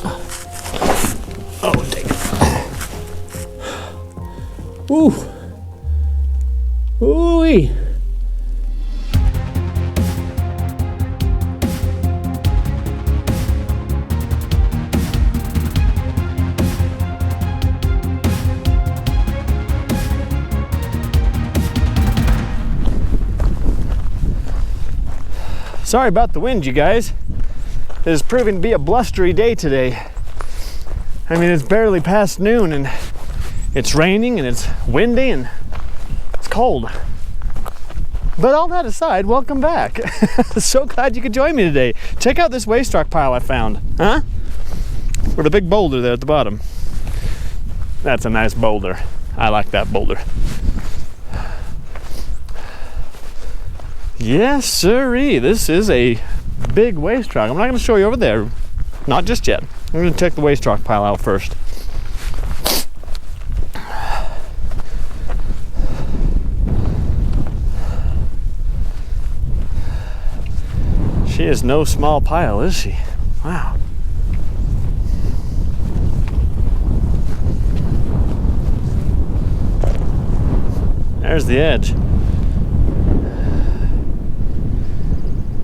Oh, dang it. Ooh. Ooh-wee. Sorry about the wind, you guys. It is proving to be a blustery day today. I mean, it's barely past noon and it's raining and it's windy and it's cold. But all that aside, welcome back. So glad you could join me today. Check out this waste rock pile I found. Huh? With a big boulder there at the bottom. That's a nice boulder. I like that boulder. Yes, sirree. This is a big waste rock. I'm not going to show you over there. Not just yet. I'm going to check the waste rock pile out first. She is no small pile, is she? Wow. There's the edge.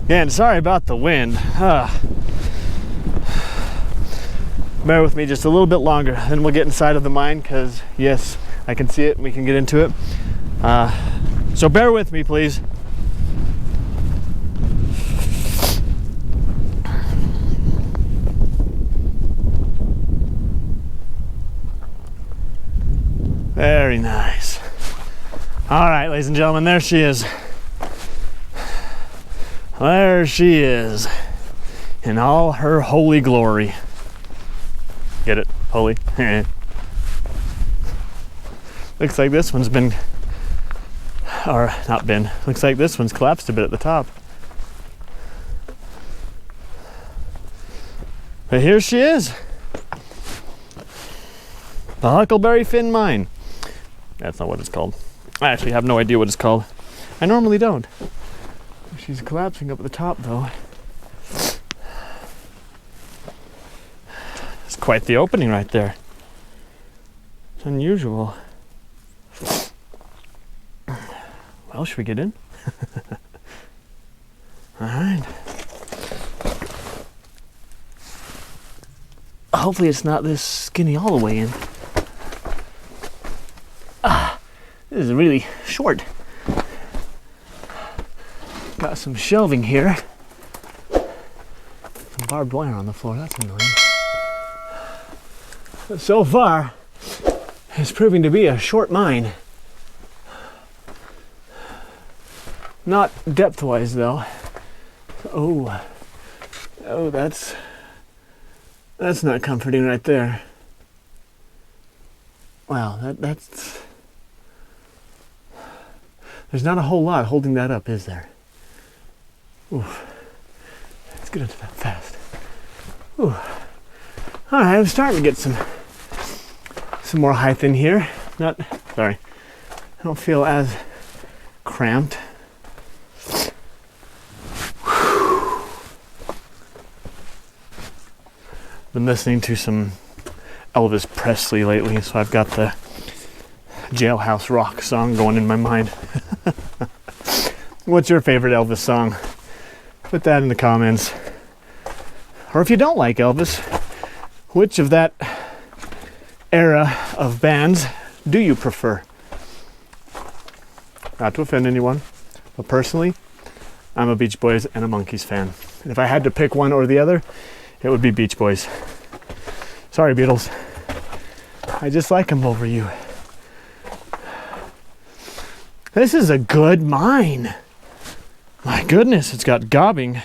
Yeah, and sorry about the wind. Bear with me just a little bit longer, then we'll get inside of the mine, because yes, I can see it and we can get into it. So bear with me, please. Very nice. All right, ladies and gentlemen, there she is. There she is, in all her holy glory. Get it? Holy? Looks like this one's been, or not been, looks like this one's collapsed a bit at the top. But here she is. The Huckleberry Finn Mine. That's not what it's called. I actually have no idea what it's called. I normally don't. She's collapsing up at the top, though. It's quite the opening right there. It's unusual. Well, should we get in? All right. Hopefully it's not this skinny all the way in. This is really short. Got some shelving here. Some barbed wire on the floor, that's annoying. But so far, it's proving to be a short mine. Not depth-wise though. Oh, that's not comforting right there. Wow, that's... There's not a whole lot holding that up, is there? Oof. Let's get into that fast. Ooh. All right, I'm starting to get some more height in here. Sorry. I don't feel as cramped. Been listening to some Elvis Presley lately, so I've got the Jailhouse Rock song going in my mind. What's your favorite Elvis song? Put that in the comments. Or if you don't like Elvis, which of that era of bands do you prefer? Not to offend anyone, but personally, I'm a Beach Boys and a Monkees fan. And if I had to pick one or the other, it would be Beach Boys. Sorry, Beatles. I just like them over you. This is a good mine. My goodness, it's got gobbing.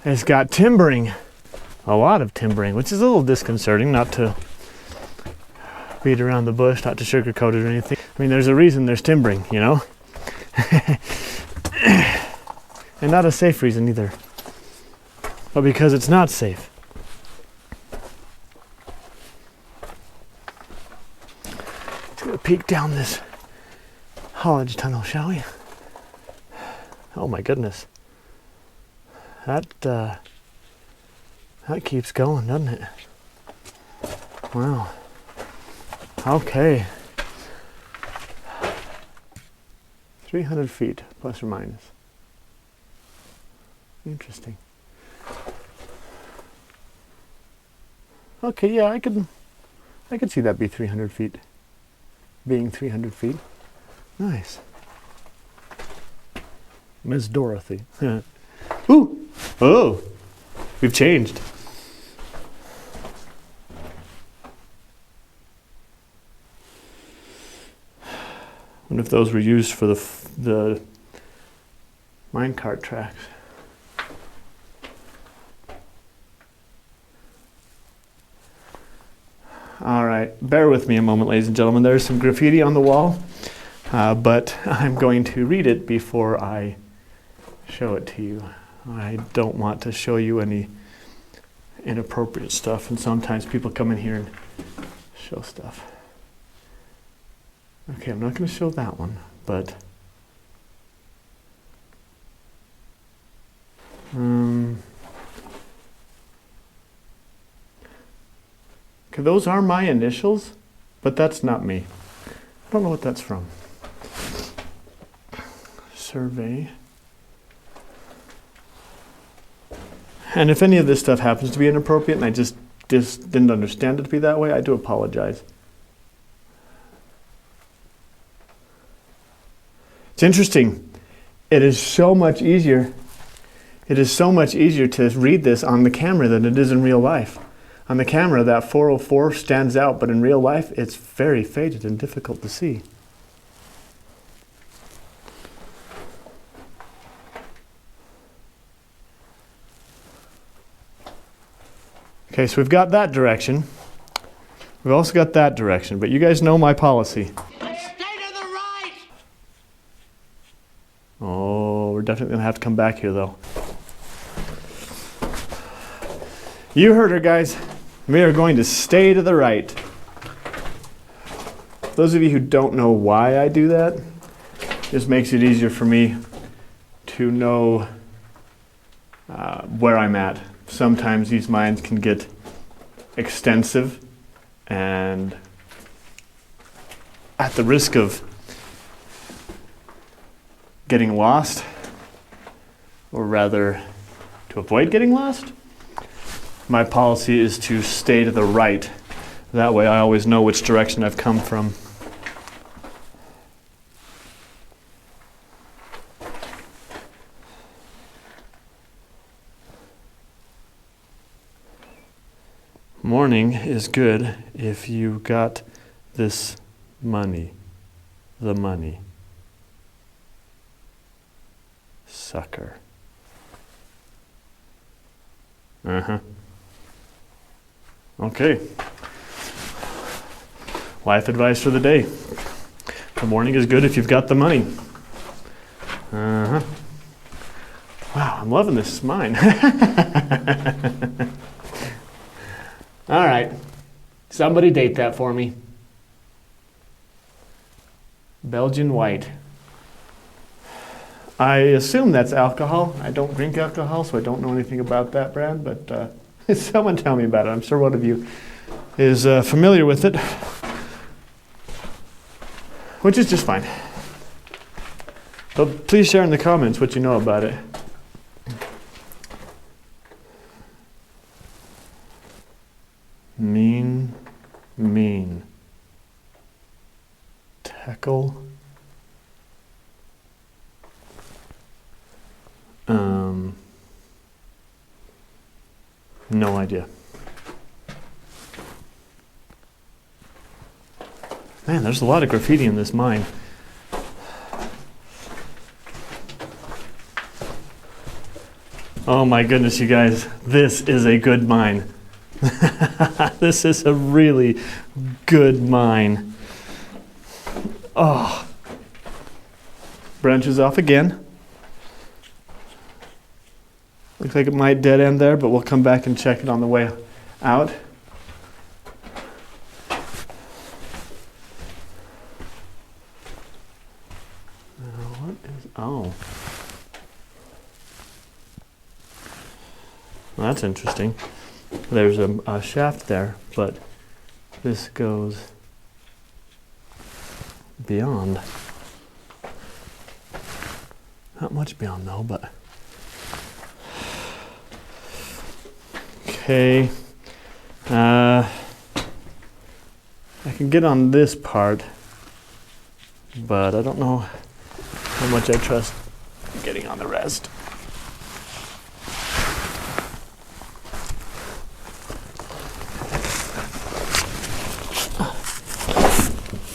It's got timbering. A lot of timbering, which is a little disconcerting, not to beat around the bush, not to sugarcoat it or anything. I mean, there's a reason there's timbering, you know? And not a safe reason either. But because it's not safe. Let's get a peek down this haulage tunnel, shall we? Oh my goodness. That That keeps going, doesn't it? Wow. Okay. 300 feet, plus or minus. Interesting. Okay, yeah, I could see that be 300 feet. Being 300 feet. Nice. Miss Dorothy. Ooh! Oh! We've changed. What if those were used for the minecart tracks? All right, bear with me a moment, ladies and gentlemen. There's some graffiti on the wall, but I'm going to read it before I show it to you. I don't want to show you any inappropriate stuff, and sometimes people come in here and show stuff. Okay, I'm not going to show that one, but okay, those are my initials, but that's not me. I don't know what that's from. Survey. And if any of this stuff happens to be inappropriate and I just didn't understand it to be that way, I do apologize. It's interesting. It is so much easier. It is so much easier to read this on the camera than it is in real life. On the camera, that 404 stands out, but in real life, it's very faded and difficult to see. Okay, so we've got that direction. We've also got that direction, but you guys know my policy. Stay to the right! Oh, we're definitely going to have to come back here, though. You heard her, guys. We are going to stay to the right. Those of you who don't know why I do that, just makes it easier for me to know where I'm at. Sometimes these mines can get extensive, and at the risk of getting lost, or rather to avoid getting lost, my policy is to stay to the right. That way I always know which direction I've come from. Morning is good if you got this money. The money. Sucker. Uh-huh. Okay. Life advice for the day. The morning is good if you've got the money. Uh-huh. Wow, I'm loving this mine. All right. Somebody date that for me. Belgian white. I assume that's alcohol. I don't drink alcohol, so I don't know anything about that brand, but someone tell me about it. I'm sure one of you is familiar with it, which is just fine. But please share in the comments what you know about it. Mean. Tackle. No idea. Man, there's a lot of graffiti in this mine. Oh my goodness, you guys. This is a good mine. This is a really good mine. Oh. Branches off again. Looks like it might dead end there, but we'll come back and check it on the way out. What is, oh. Well, that's interesting. There's a shaft there, but this goes beyond. Not much beyond though, but okay. I can get on this part, but I don't know how much I trust getting on the rest.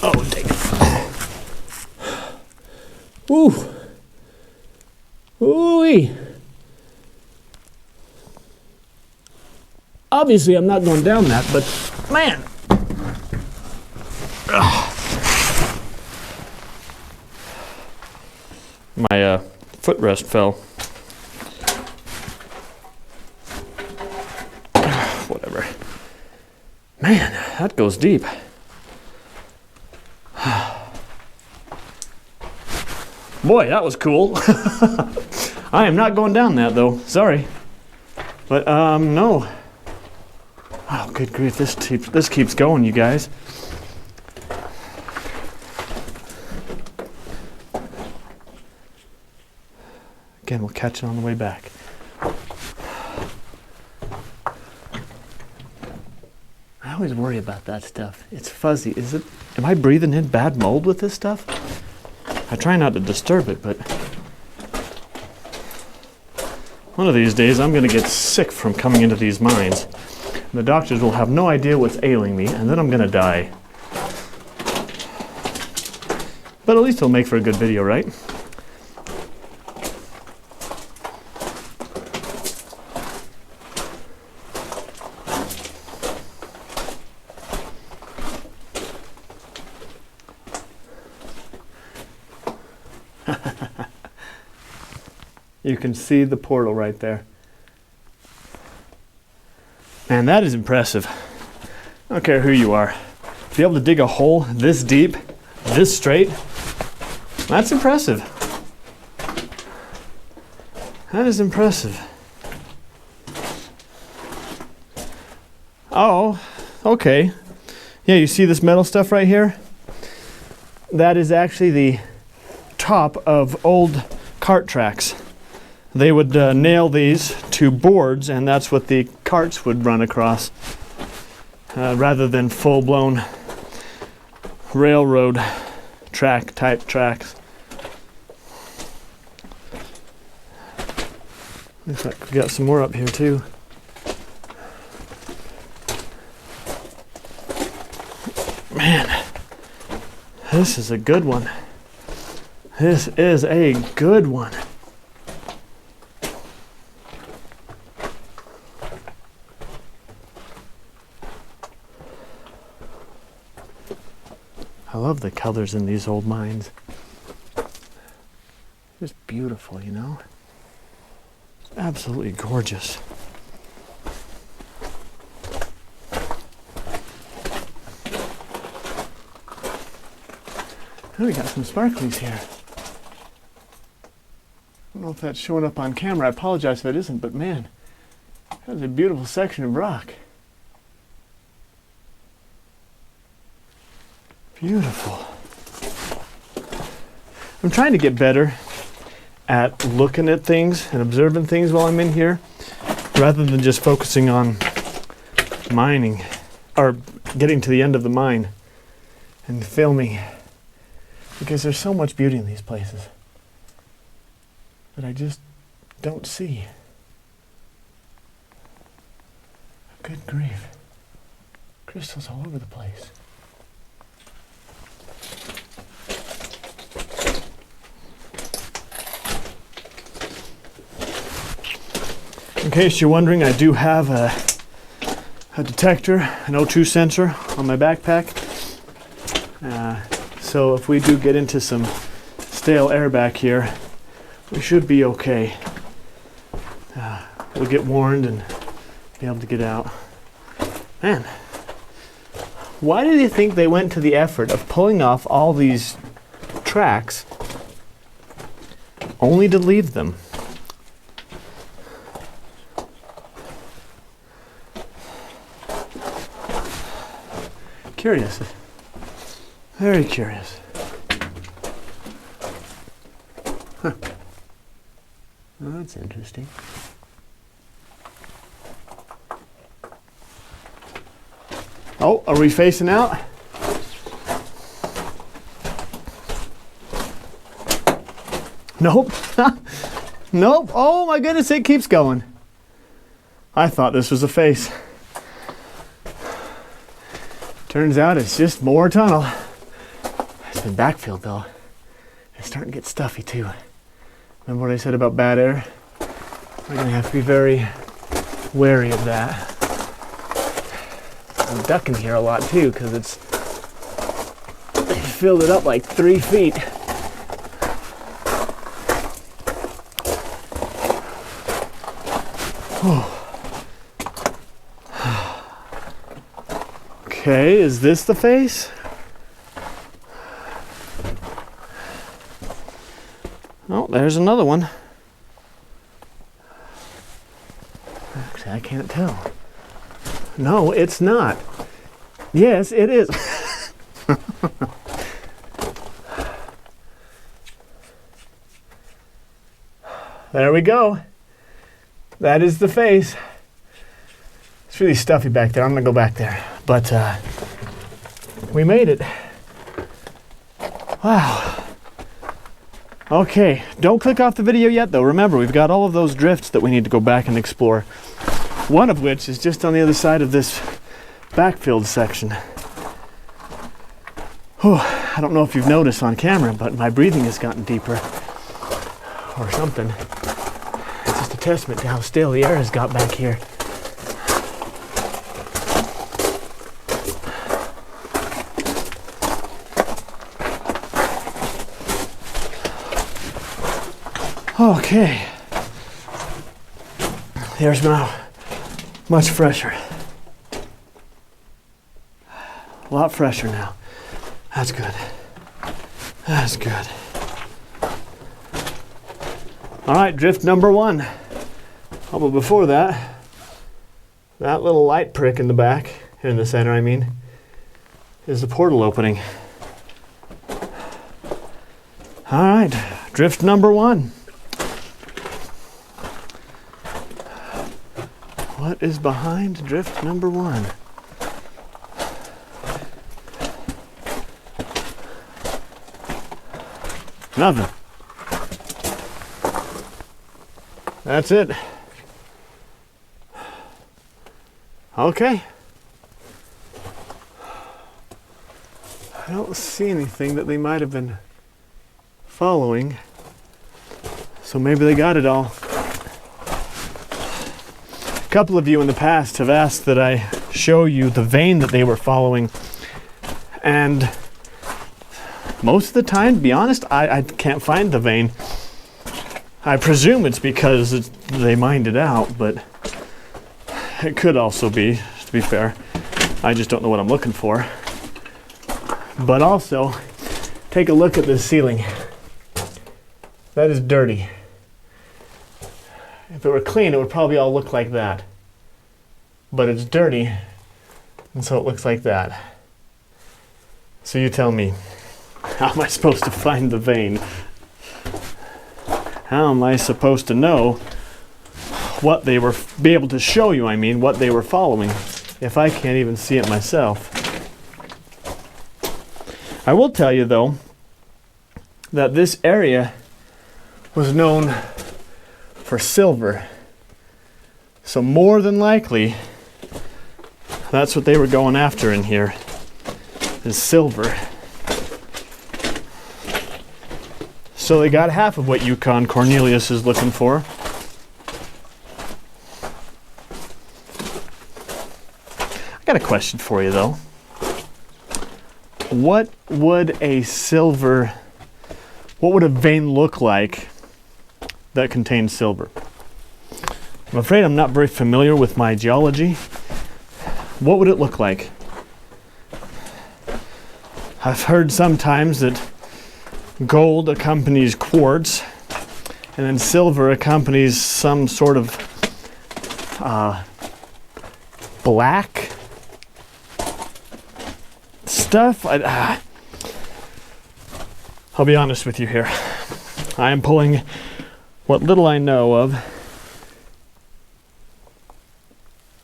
Oh, dang it. Ooh. Ooh-wee. Obviously, I'm not going down that, but man. Ugh. My footrest fell. Whatever. Man, that goes deep. Boy, that was cool. I am not going down that though. Sorry. But no. Oh, good grief! This keeps going, you guys. Again, we'll catch it on the way back. I always worry about that stuff. It's fuzzy. Is it? Am I breathing in bad mold with this stuff? I try not to disturb it, but one of these days I'm going to get sick from coming into these mines. The doctors will have no idea what's ailing me, and then I'm going to die. But at least it'll make for a good video, right? You can see the portal right there. Man, that is impressive. I don't care who you are. To be able to dig a hole this deep, this straight, that's impressive. That is impressive. Oh, okay. Yeah, you see this metal stuff right here? That is actually the top of old cart tracks. They would nail these to boards, and that's what the carts would run across, rather than full-blown railroad track type tracks. Looks like we got some more up here too. Man, this is a good one. This is a good one. I love the colors in these old mines. Just beautiful, you know? Absolutely gorgeous. Oh, we got some sparklies here. I don't know if that's showing up on camera. I apologize if it isn't, but man, that's a beautiful section of rock. Beautiful. I'm trying to get better at looking at things and observing things while I'm in here, rather than just focusing on mining or getting to the end of the mine and filming, because there's so much beauty in these places that I just don't see. Good grief. Crystals all over the place. In case you're wondering, I do have a detector, an O2 sensor on my backpack. So if we do get into some stale air back here, we should be okay. We'll get warned and be able to get out. Man, why do you think they went to the effort of pulling off all these tracks only to leave them? Curious. Very curious. Huh. Well, that's interesting. Oh, are we facing out? Nope. Nope. Oh my goodness, it keeps going. I thought this was a face. Turns out it's just more tunnel. It's been backfilled though. It's starting to get stuffy too. Remember what I said about bad air? We're gonna have to be very wary of that. I'm ducking here a lot too because it's filled it up like 3 feet. Okay, is this the face? Oh, there's another one. Actually, I can't tell. No, it's not. Yes, it is. There we go. That is the face. It's really stuffy back there. I'm gonna go back there. But we made it. Wow. Okay, don't click off the video yet though. Remember, we've got all of those drifts that we need to go back and explore. One of which is just on the other side of this backfilled section. Whew, I don't know if you've noticed on camera, but my breathing has gotten deeper. Or something. It's just a testament to how stale the air has got back here. Okay, there's now much fresher. A lot fresher now. That's good. That's good. All right, drift number 1. Oh, but before that, that little light prick in the back, in the center I mean, is the portal opening. All right, drift number 1. What is behind drift number 1? Nothing. That's it. Okay. I don't see anything that they might have been following. So maybe they got it all. A couple of you in the past have asked that I show you the vein that they were following, and most of the time, to be honest, I can't find the vein. I presume it's because they mined it out, but it could also be, to be fair. I just don't know what I'm looking for. But also, take a look at this ceiling. That is dirty. If it were clean, it would probably all look like that. But it's dirty, and so it looks like that. So you tell me, how am I supposed to find the vein? How am I supposed to know what they were, be able to show you, I mean, what they were following, if I can't even see it myself? I will tell you, though, that this area was known for silver. So more than likely, that's what they were going after in here, is silver. So they got half of what Yukon Cornelius is looking for. I got a question for you though. What would a vein look like that contains silver? I'm afraid I'm not very familiar with my geology. What would it look like? I've heard sometimes that gold accompanies quartz, and then silver accompanies some sort of black. stuff. I'll be honest with you here. I am pulling what little I know of.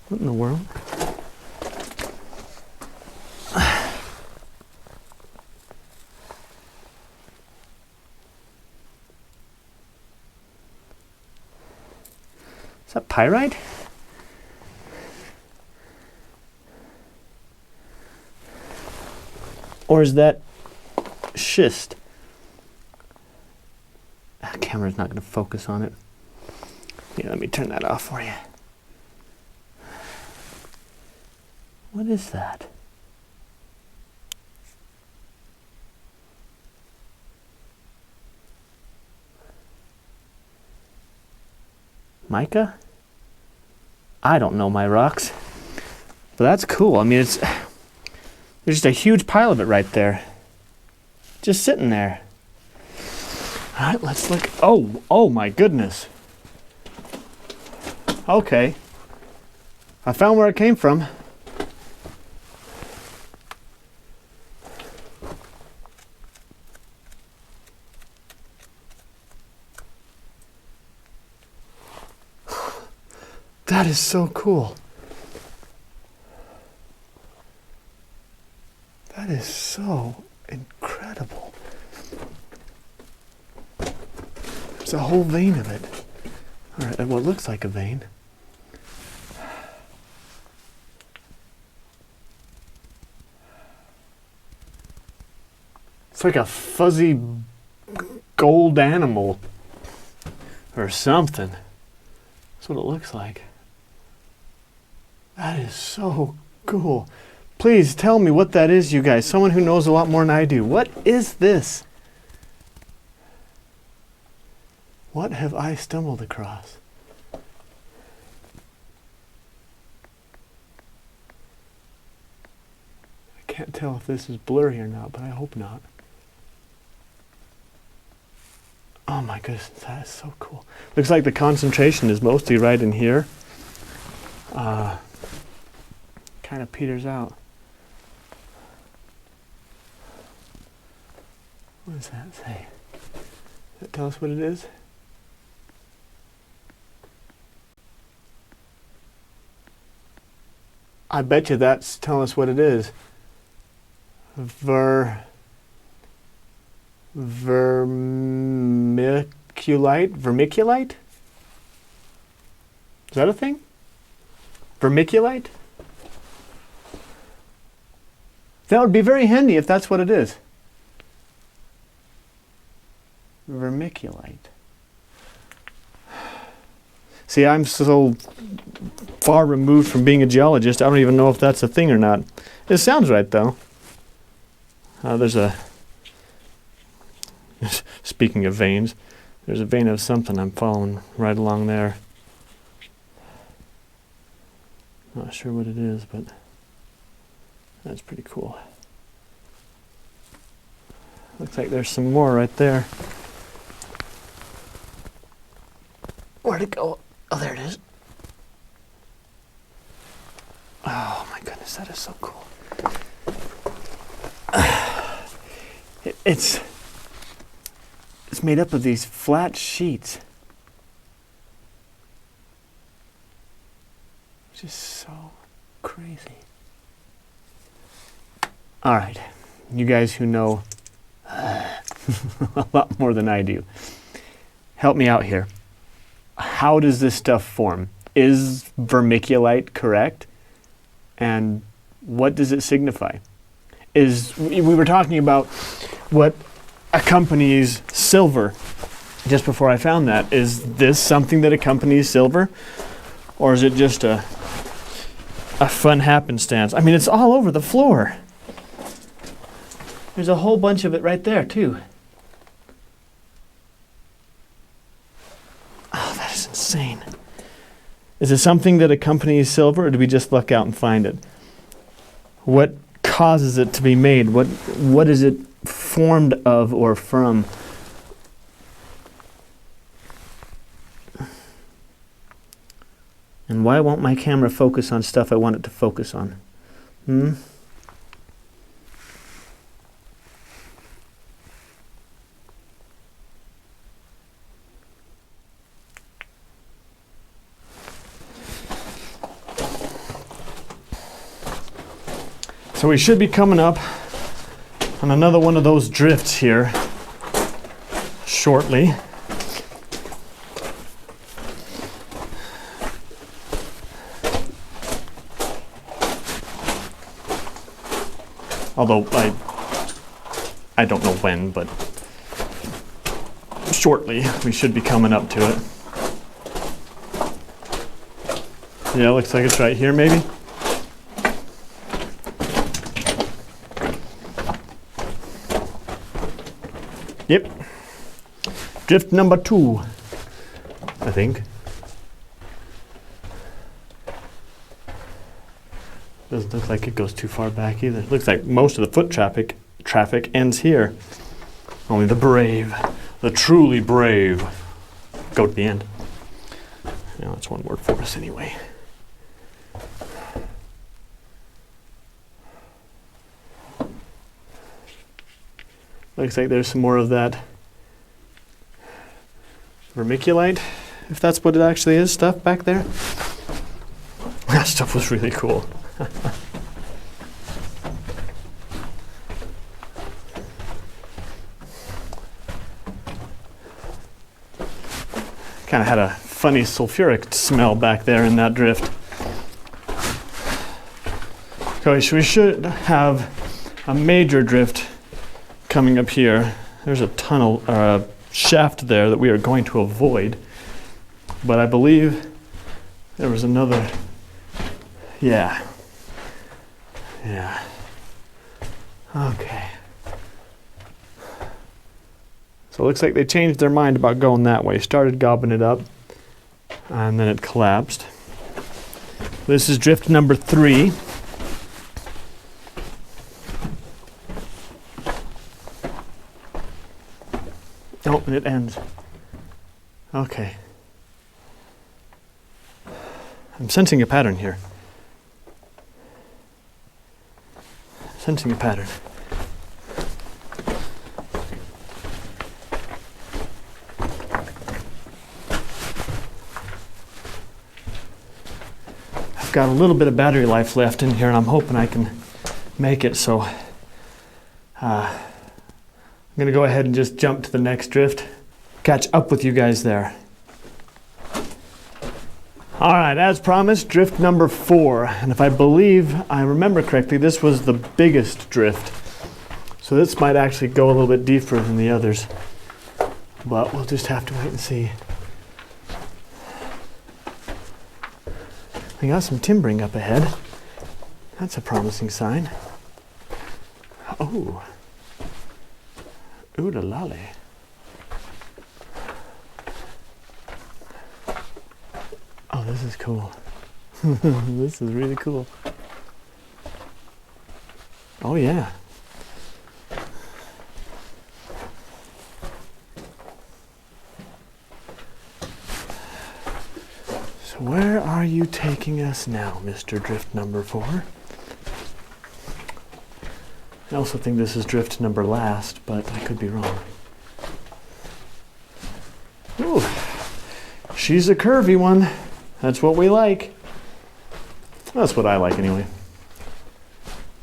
What in the world? Is that pyrite? Or is that schist? That camera's not going to focus on it. Here, let me turn that off for you. What is that? Mica? I don't know my rocks. But that's cool. I mean, there's just a huge pile of it right there. Just sitting there. All right, let's look. Oh my goodness. Okay. I found where it came from. That is so cool. That is so incredible. There's a whole vein of it. All right, what looks like a vein. It's like a fuzzy gold animal or something. That's what it looks like. That is so cool. Please tell me what that is, you guys. Someone who knows a lot more than I do. What is this? What have I stumbled across? I can't tell if this is blurry or not, but I hope not. Oh my goodness, that is so cool. Looks like the concentration is mostly right in here. Kind of peters out. What does that say? Does that tell us what it is? I bet you that's telling us what it is. Vermiculite? Vermiculite? Is that a thing? Vermiculite? That would be very handy if that's what it is. Vermiculite. See, I'm so far removed from being a geologist, I don't even know if that's a thing or not. It sounds right, though. There's a... Speaking of veins, there's a vein of something I'm following right along there. Not sure what it is, but that's pretty cool. Looks like there's some more right there. Where'd it go? Oh, there it is. Oh my goodness, that is so cool. It's made up of these flat sheets. Just so crazy. All right, you guys who know a lot more than I do, help me out here. How does this stuff form? Is vermiculite correct? And what does it signify? We were talking about what accompanies silver just before I found that. Is this something that accompanies silver? Or is it just a fun happenstance? I mean, it's all over the floor. There's a whole bunch of it right there, too. Oh, that is insane. Is it something that accompanies silver, or do we just luck out and find it? What causes it to be made? What is it formed of or from? And why won't my camera focus on stuff I want it to focus on? So we should be coming up on another one of those drifts here shortly. Although I don't know when, but shortly we should be coming up to it. Yeah, looks like it's right here maybe. Yep. Drift number 2, I think. Doesn't look like it goes too far back either. Looks like most of the foot traffic ends here. Only the brave, the truly brave, go to the end. Yeah, that's one word for us anyway. Looks like there's some more of that vermiculite, if that's what it actually is, stuff back there. That stuff was really cool. Kind of had a funny sulfuric smell back there in that drift. Okay, so we should have a major drift coming up here. There's a tunnel, a shaft there that we are going to avoid. But I believe there was another, yeah. Okay. So it looks like they changed their mind about going that way. Started gobbing it up, and then it collapsed. This is drift number 3. Oh, and it ends. Okay. I'm sensing a pattern here. Sensing a pattern. I've got a little bit of battery life left in here, and I'm hoping I can make it, so I'm going to go ahead and just jump to the next drift. Catch up with you guys there. All right, as promised, drift number 4. And if I remember correctly, this was the biggest drift. So this might actually go a little bit deeper than the others. But we'll just have to wait and see. We got some timbering up ahead. That's a promising sign. Oh. Ooh la lolly. Oh, this is cool. This is really cool. Oh yeah. So where are you taking us now, Mr. Drift number 4? I also think this is drift number last, but I could be wrong. Ooh, she's a curvy one. That's what we like. That's what I like anyway.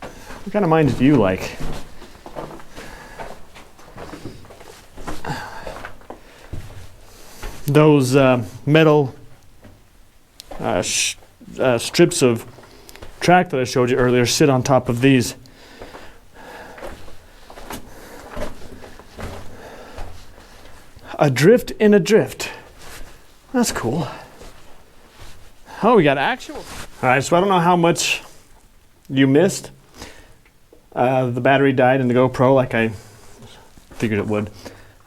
What kind of mine do you like? Those metal strips of track that I showed you earlier sit on top of these. A drift in a drift. That's cool. Oh, we got actual. All right, so I don't know how much you missed. The battery died in the GoPro like I figured it would.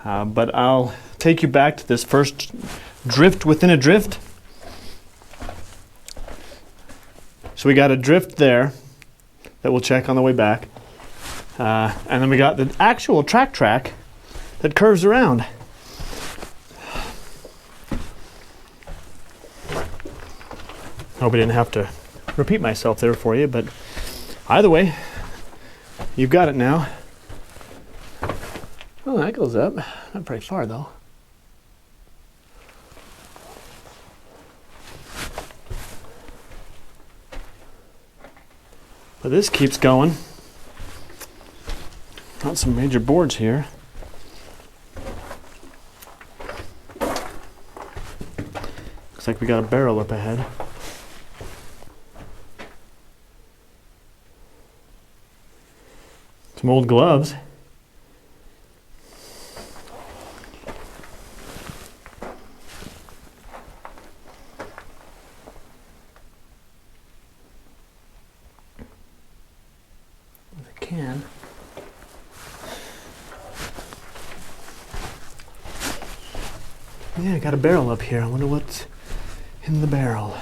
But I'll take you back to this first drift within a drift. So we got a drift there that we'll check on the way back. And then we got the actual track that curves around. Hope I didn't have to repeat myself there for you, but either way, you've got it now. Oh, that goes up. Not very far though. But this keeps going. Got some major boards here. Looks like we got a barrel up ahead. Some old gloves. If I can. Yeah, I got a barrel up here. I wonder what's in the barrel.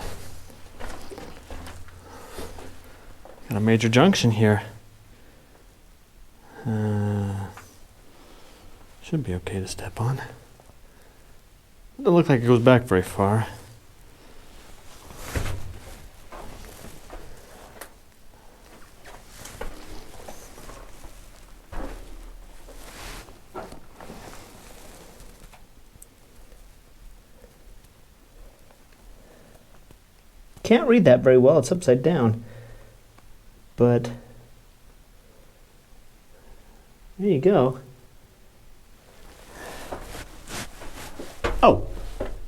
Got a major junction here. Should be okay to step on. Doesn't look like it goes back very far. Can't read that very well, it's upside down. But there you go. Oh!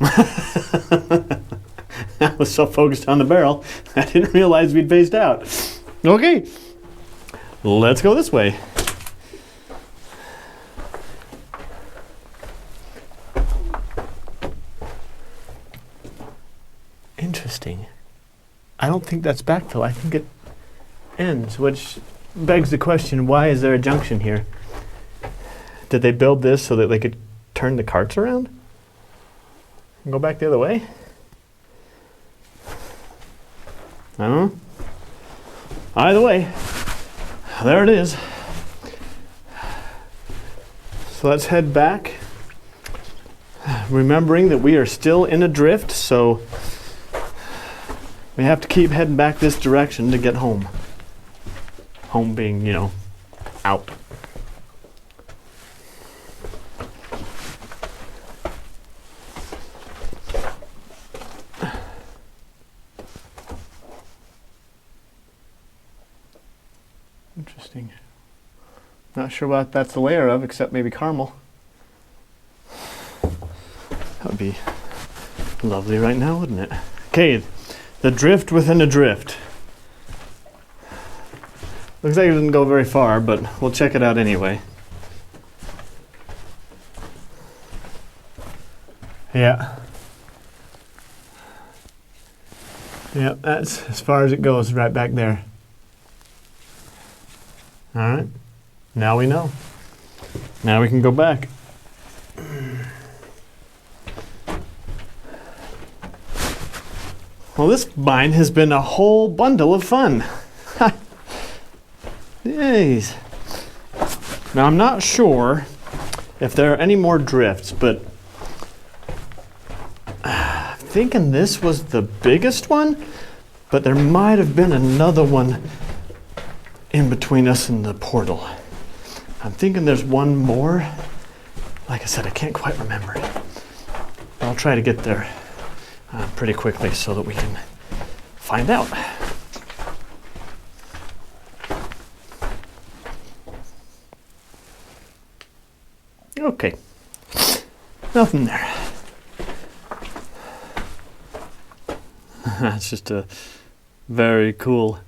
I was so focused on the barrel, I didn't realize we'd phased out. Okay, let's go this way. Interesting. I don't think that's backfill. I think it ends, which begs the question, why is there a junction here? Did they build this so that they could turn the carts around? And go back the other way? I don't know. Either way, there it is. So let's head back. Remembering that we are still in a drift, so we have to keep heading back this direction to get home. Home being, you know, out. Interesting. Not sure what that's a layer of, except maybe caramel. That would be lovely right now, wouldn't it? Okay, the drift within a drift. Looks like it didn't go very far, but we'll check it out anyway. Yeah. Yeah, that's as far as it goes, right back there. All right, now we know. Now we can go back. Well, this mine has been a whole bundle of fun. Jeez. Now, I'm not sure if there are any more drifts, but I'm thinking this was the biggest one, but there might have been another one in between us and the portal. I'm thinking there's one more. Like I said, I can't quite remember it. I'll try to get there pretty quickly so that we can find out. Okay, nothing there. That's just a very cool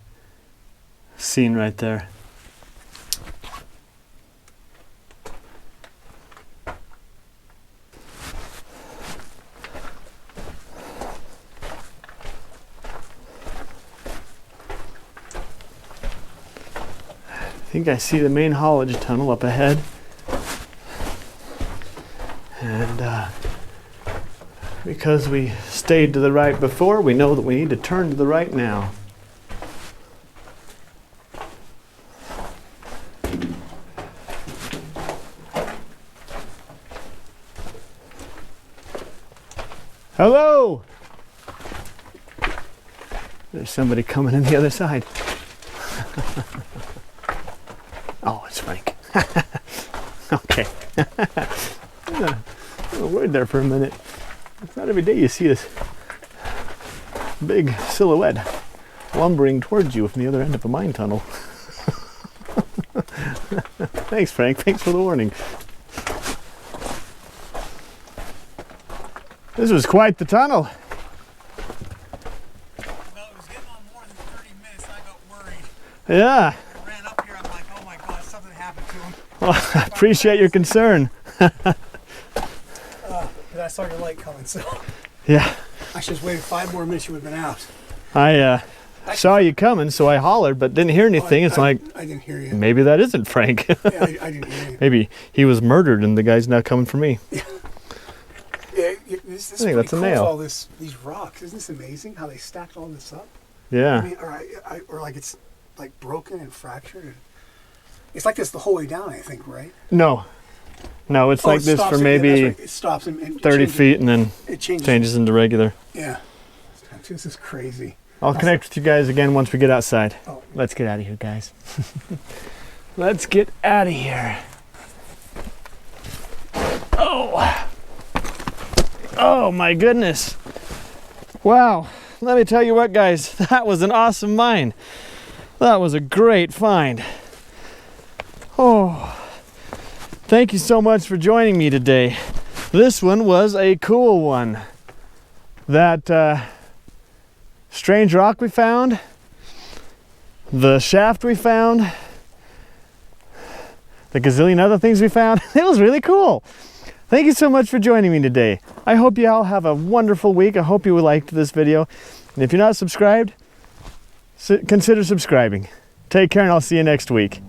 scene right there. I think I see the main haulage tunnel up ahead. And because we stayed to the right before, we know that we need to turn to the right now. Hello! There's somebody coming in the other side. Oh, it's Frank. Okay. I was worried there for a minute. It's not every day you see this big silhouette lumbering towards you from the other end of a mine tunnel. Thanks, Frank. Thanks for the warning. This was quite the tunnel. Well, it was getting on more than 30 minutes and I got worried. Yeah. I ran up here, I'm like, oh my God, something happened to him. Well, I appreciate your concern. Because I saw your light coming, so Yeah. I should have waited 5 more minutes, you would have been out. I saw you coming, so I hollered, but didn't hear anything. It's like, I didn't hear you. maybe that isn't Frank. Yeah, I didn't hear you. Maybe he was murdered and the guy's now coming for me. Yeah, this I think that's a cool, nail. all these rocks. Isn't this amazing how they stacked all this up? I Yeah. mean, or like it's like broken and fractured. It's like this the whole way down, I think, right? No, it's like it this stops for it, yeah, maybe that's right. It stops and 30 changes. feet and then It changes. changes into regular. Yeah, this is crazy. I'll connect with you guys again once we get outside. Oh. Let's get out of here, guys. Let's get out of here. Oh my goodness. Wow. Let me tell you what, guys, that was an awesome mine. That was a great find. Oh, thank you so much for joining me today. This one was a cool one. That strange rock we found, the shaft we found, the gazillion other things we found, it was really cool. Thank you so much for joining me today. I hope you all have a wonderful week. I hope you liked this video. And if you're not subscribed, consider subscribing. Take care and I'll see you next week.